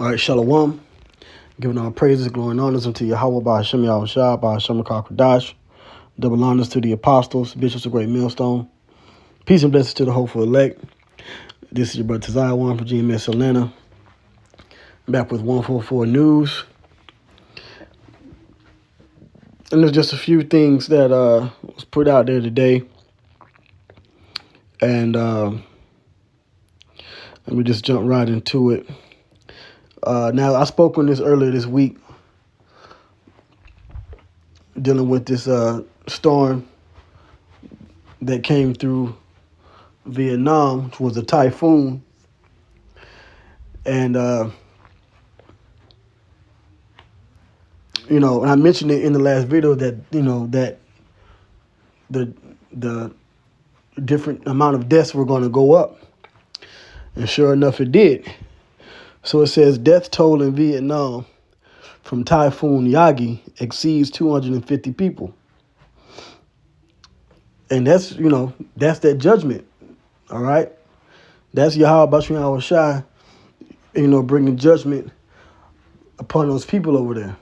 All right, Shalom. Giving all praises, glory, and honors unto Yahweh by Hashem Yahushua, by Hashem Kakadash. Double honors to the apostles, bishops of Great Millstone. Peace and blessings to the hopeful elect. This is your brother Tazai One from GMS Atlanta. Back with 144 News. And there's just a few things that was put out there today. And let me just jump right into it. Now, I spoke on this earlier this week, dealing with this storm that came through Vietnam, which was a typhoon. And, and I mentioned it in the last video that, that the different amount of deaths were going to go up. And sure enough, it did. So it says death toll in Vietnam from Typhoon Yagi exceeds 250 people. And that's, that's that judgment. All right. That's Yahweh Bashim Yahushai, bringing judgment upon those people over there.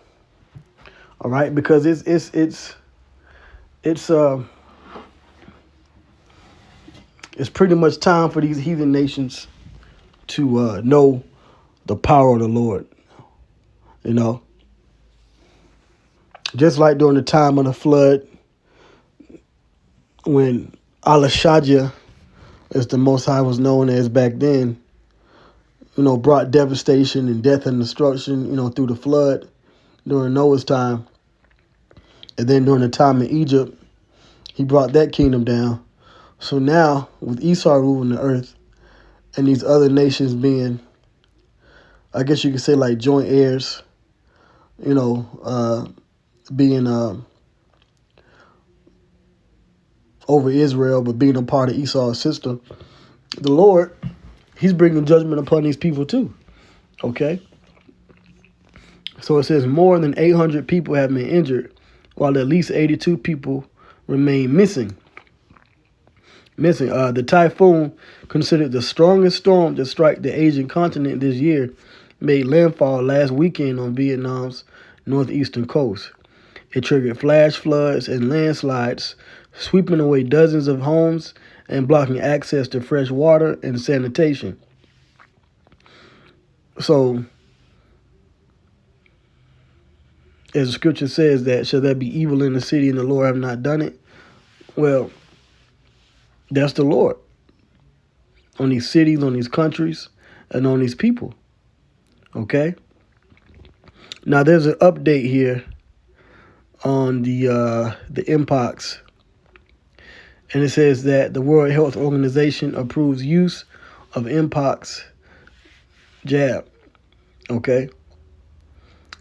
All right. Because it's pretty much time for these heathen nations to know the power of the Lord. Just like during the time of the flood, when Alashadja, as the Most High was known as back then, brought devastation and death and destruction, through the flood during Noah's time. And then during the time in Egypt, he brought that kingdom down. So now, with Esau ruling the earth and these other nations being, I guess you could say, like joint heirs, being over Israel, but being a part of Esau's system, the Lord, he's bringing judgment upon these people too. Okay? So it says more than 800 people have been injured, while at least 82 people remain missing. The typhoon, considered the strongest storm to strike the Asian continent this year, made landfall last weekend on Vietnam's northeastern coast. It triggered flash floods and landslides, sweeping away dozens of homes and blocking access to fresh water and sanitation. So, as the scripture says that, shall there be evil in the city and the Lord have not done it? Well, that's the Lord on these cities, on these countries, and on these people. Okay? Now, there's an update here on the M.Pox. And it says that the World Health Organization approves use of M.Pox jab. Okay?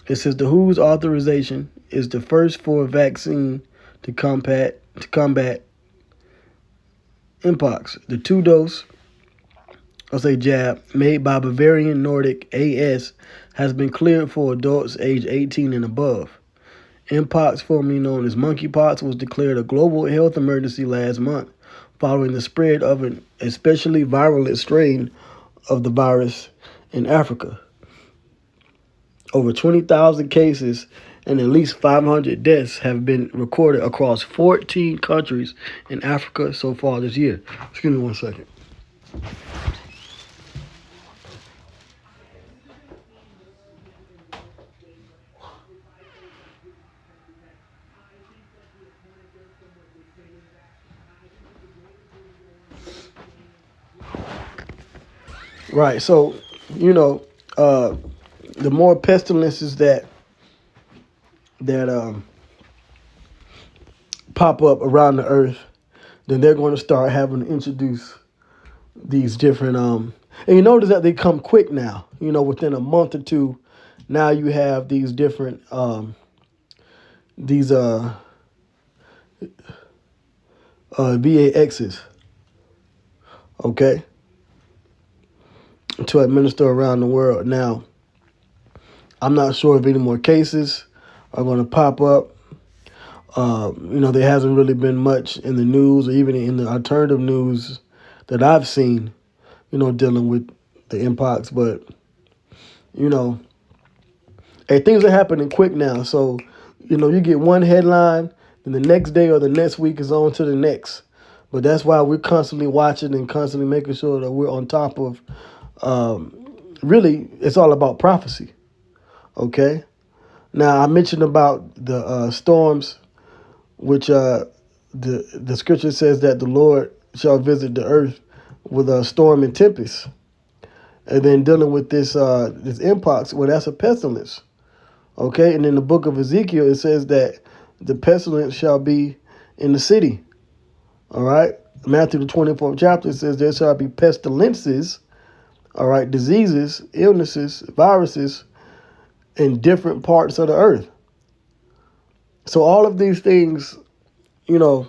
It says the WHO's authorization is the first for a vaccine to combat M.Pox. The two-dose, jab, made by Bavarian Nordic AS, has been cleared for adults age 18 and above. M.Pox, formerly known as monkeypox, was declared a global health emergency last month following the spread of an especially virulent strain of the virus in Africa. Over 20,000 cases and at least 500 deaths have been recorded across 14 countries in Africa so far this year. Excuse me one second. Right, so, the more pestilences that pop up around the earth, then they're going to start having to introduce these different, and you notice that they come quick now, within a month or two. Now you have these different, VAXs, okay, to administer around the world. Now, I'm not sure if any more cases are going to pop up. There hasn't really been much in the news or even in the alternative news that I've seen, dealing with the M.Pox. But, You know, hey, things are happening quick now. So, you get one headline, and the next day or the next week is on to the next. But that's why we're constantly watching and constantly making sure that we're on top of. Really, it's all about prophecy. Okay. Now I mentioned about the storms, which the scripture says that the Lord shall visit the earth with a storm and tempest, and then dealing with this M.Pox, well, that's a pestilence. Okay, and in the book of Ezekiel, it says that the pestilence shall be in the city. All right, Matthew the 24th chapter says there shall be pestilences. All right, diseases, illnesses, viruses in different parts of the earth. So all of these things, you know,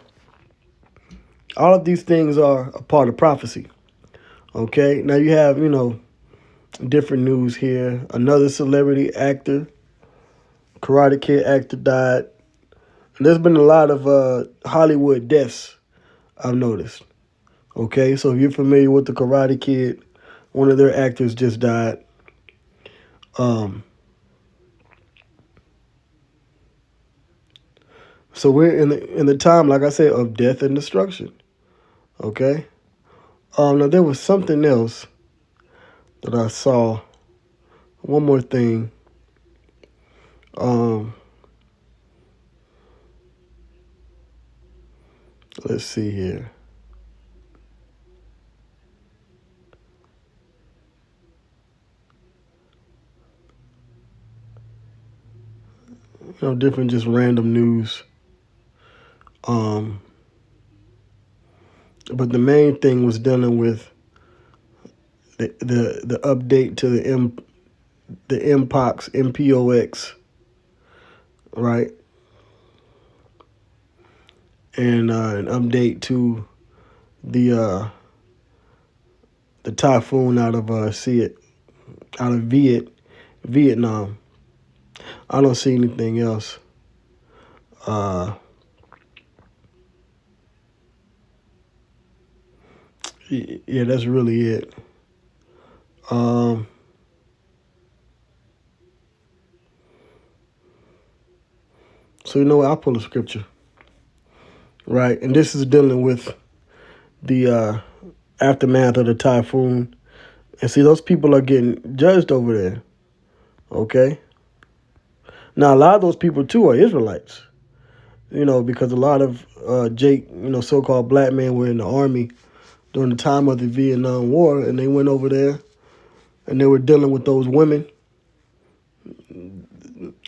all of these things are a part of prophecy. Okay, now you have, different news here. Another celebrity actor, Karate Kid actor, died. And there's been a lot of Hollywood deaths, I've noticed. Okay, so if you're familiar with the Karate Kid, one of their actors just died. So we're in the time, like I said, of death and destruction. Okay. Now there was something else that I saw. One more thing. Let's see here. Different just random news. But the main thing was dealing with the update to the M.Pox, M.Pox, right? And an update to the typhoon out of Vietnam. I don't see anything else. Yeah, that's really it. So you know what? I'll pull a scripture, right? And this is dealing with the aftermath of the typhoon. And see, those people are getting judged over there. Okay. Now, a lot of those people too are Israelites. Because a lot of Jake, so-called black men were in the army during the time of the Vietnam War, and they went over there and they were dealing with those women,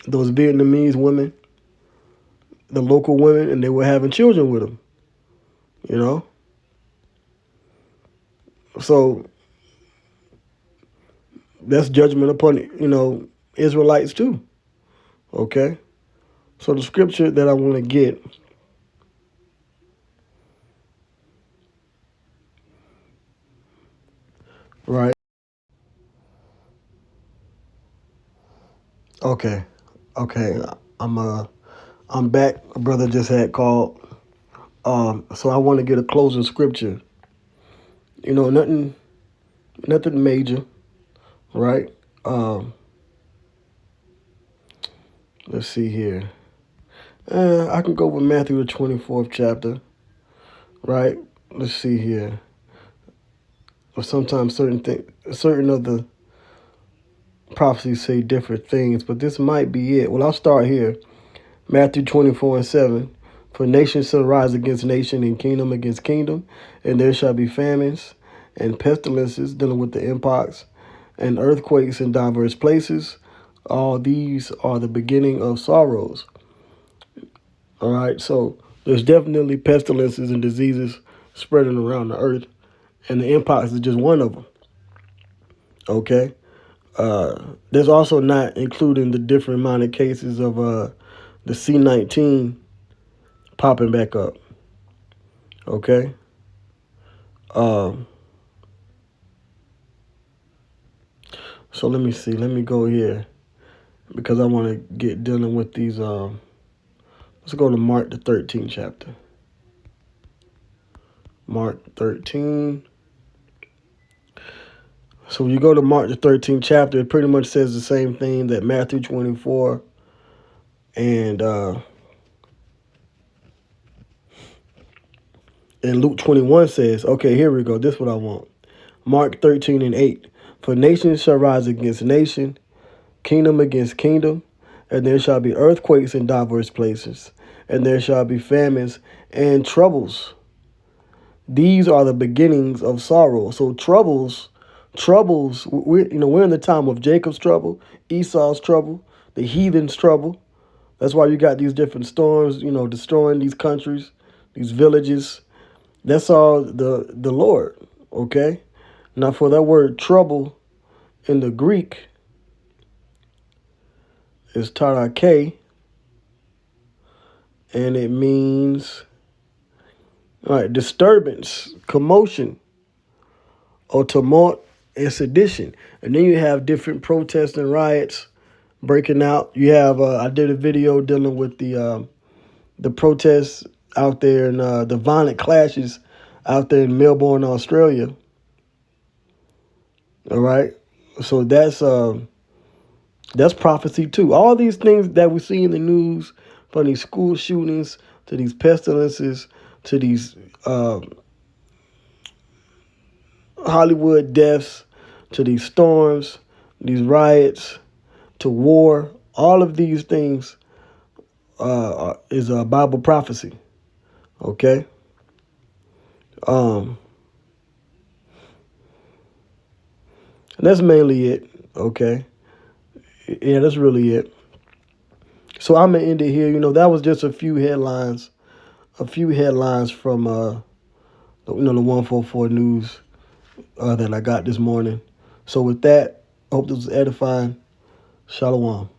those Vietnamese women, the local women, and they were having children with them. So that's judgment upon, Israelites too. Okay. So the scripture that I want to get, right? Okay. I'm back. A brother just had called. So I want to get a closing scripture. Nothing major, right? Let's see here. I can go with Matthew the 24th chapter, right? Let's see here. Or sometimes certain of the prophecies say different things, but this might be it. Well, I'll start here. Matthew 24:7. For nation shall rise against nation and kingdom against kingdom, and there shall be famines and pestilences, dealing with the M.Pox, and earthquakes in diverse places. All these are the beginning of sorrows. All right, so there's definitely pestilences and diseases spreading around the earth, and the M.Pox is just one of them. Okay, there's also not including the different amount of cases of the C-19 popping back up. Okay. So let me see. Let me go here because I want to get dealing with these. Let's go to Mark the 13th chapter. Mark 13. So when you go to Mark the 13th chapter, it pretty much says the same thing that Matthew 24 and Luke 21 says. Okay, here we go. This is what I want. Mark 13:8. For nation shall rise against nation, kingdom against kingdom, and there shall be earthquakes in diverse places, and there shall be famines and troubles. These are the beginnings of sorrow. So troubles. We're in the time of Jacob's trouble, Esau's trouble, the heathen's trouble. That's why you got these different storms, destroying these countries, these villages. That's all the Lord. Okay. Now for that word trouble in the Greek is tarake, and it means disturbance, commotion, or tumult and sedition. And then you have different protests and riots breaking out. You have I did a video dealing with the protests out there and the violent clashes out there in Melbourne, Australia. All right, so that's prophecy too. All these things that we see in the news, from these school shootings to these pestilences to these Hollywood deaths to these storms, these riots, to war, all of these things is a Bible prophecy. Okay. That's mainly it. Okay. Yeah, that's really it. So I'm gonna end it here. That was just a few headlines from the 144 news that I got this morning. So with that, I hope this was edifying. Shalom.